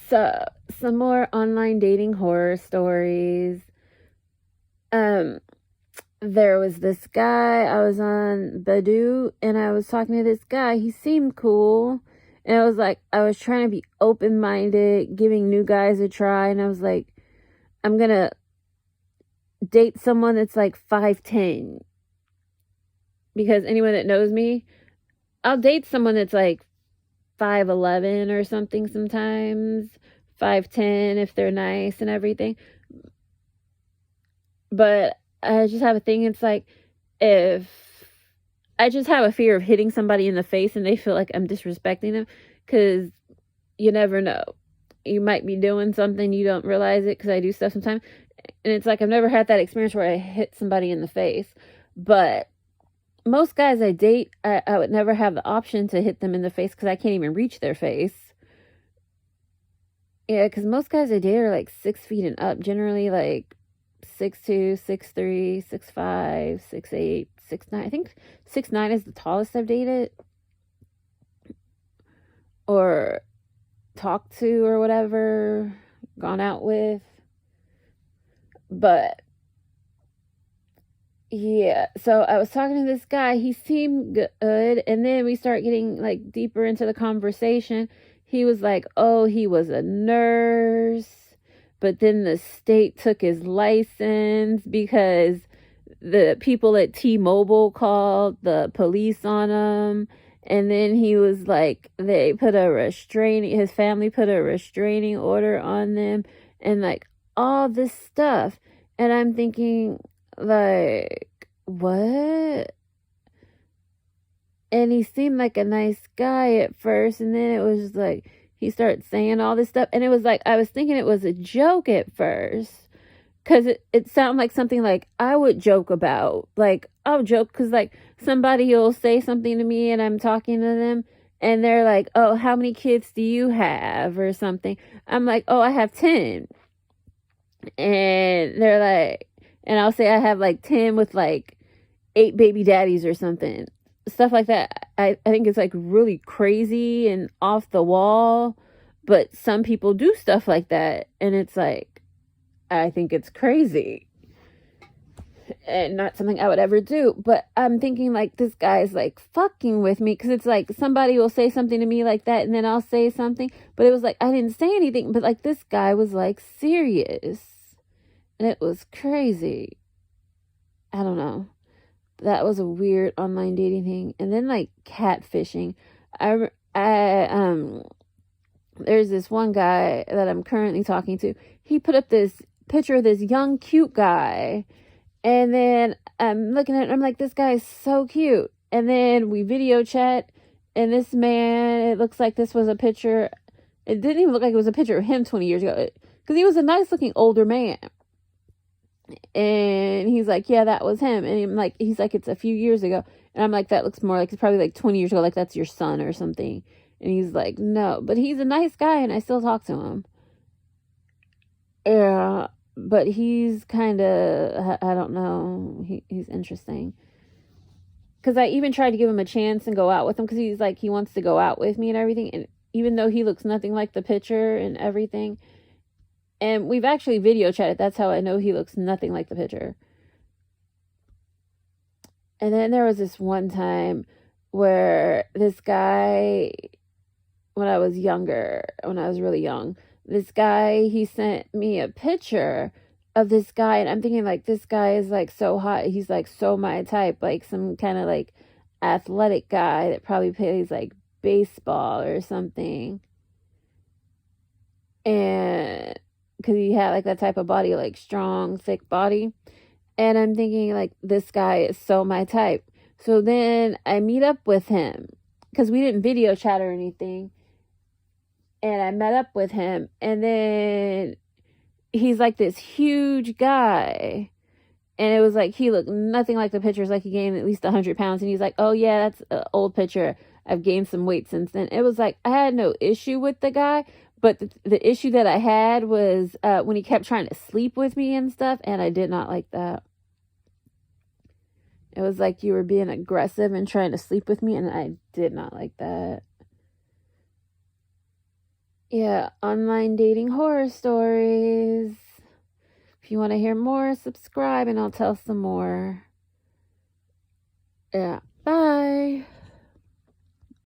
So, some more online dating horror stories. Um, there was this guy, I was on Badoo, and I was talking to this guy. He seemed cool. And I was like, I was trying to be open minded, giving new guys a try. And I was like, I'm going to date someone that's like 5'10. Because anyone that knows me, I'll date someone that's like 5'11 or something sometimes, 5'10 if they're nice and everything. But I just have a thing, it's like, if I just have a fear of hitting somebody in the face and they feel like I'm disrespecting them, because you never know. You might be doing something, you don't realize it, because I do stuff sometimes. And it's like, I've never had that experience where I hit somebody in the face. But most guys I date, I would never have the option to hit them in the face because I can't even reach their face. Yeah, because most guys I date are like 6 feet and up, generally like 6'2", 6'3", 6'5", 6'8", 6'9". I think 6'9" is the tallest I've dated or talked to or whatever, gone out with. But yeah, so I was talking to this guy. He seemed good, and then we start getting like deeper into the conversation. He was like, oh, he was a nurse, but then the state took his license because the people at T-Mobile called the police on him. And then he was like, they put his family put a restraining order on them, and like all this stuff. And I'm thinking, like, what? And he seemed like a nice guy at first, and then it was just like he started saying all this stuff, and it was like I was thinking it was a joke at first, because it sounded like something like I would joke about. Like, I'll joke because like somebody will say something to me and I'm talking to them, and they're like, oh, how many kids do you have or something. I'm like, oh, I have 10. And they're like, and I'll say I have like 10 with like 8 baby daddies or something. Stuff like that. I think it's like really crazy and off the wall. But some people do stuff like that. And it's like, I think it's crazy. And not something I would ever do. But I'm thinking like this guy's like fucking with me. Because it's like somebody will say something to me like that. And then I'll say something. But it was like I didn't say anything. But like this guy was like serious. And it was crazy. I don't know. That was a weird online dating thing. And then like catfishing. I there's this one guy that I'm currently talking to. He put up this picture of this young cute guy. And then I'm looking at it and I'm like, this guy is so cute. And then we video chat, and this man, it looks like this was a picture. It didn't even look like it was a picture of him 20 years ago, because he was a nice looking older man. And he's like, yeah, that was him. And I'm like, he's like, it's a few years ago. And I'm like, that looks more like it's probably like 20 years ago, like that's your son or something. And he's like, no, but he's a nice guy and I still talk to him. Yeah, but he's kind of, I don't know, he's interesting. Because I even tried to give him a chance and go out with him, because he's like, he wants to go out with me and everything. And even though he looks nothing like the picture and everything, and we've actually video chatted. That's how I know he looks nothing like the picture. And then there was this one time where this guy, when I was younger, when I was really young, this guy, he sent me a picture of this guy. And I'm thinking, like, this guy is like so hot. He's like so my type, like some kind of like athletic guy that probably plays like baseball or something. And because he had like that type of body, like strong, thick body. And I'm thinking, like, this guy is so my type. So then I meet up with him, because we didn't video chat or anything. And I met up with him. And then he's like this huge guy. And it was like he looked nothing like the pictures. Like he gained at least 100 pounds. And he's like, oh, yeah, that's an old picture. I've gained some weight since then. It was like I had no issue with the guy. But the issue that I had was when he kept trying to sleep with me and stuff. And I did not like that. It was like you were being aggressive and trying to sleep with me. And I did not like that. Yeah, online dating horror stories. If you want to hear more, subscribe and I'll tell some more. Yeah.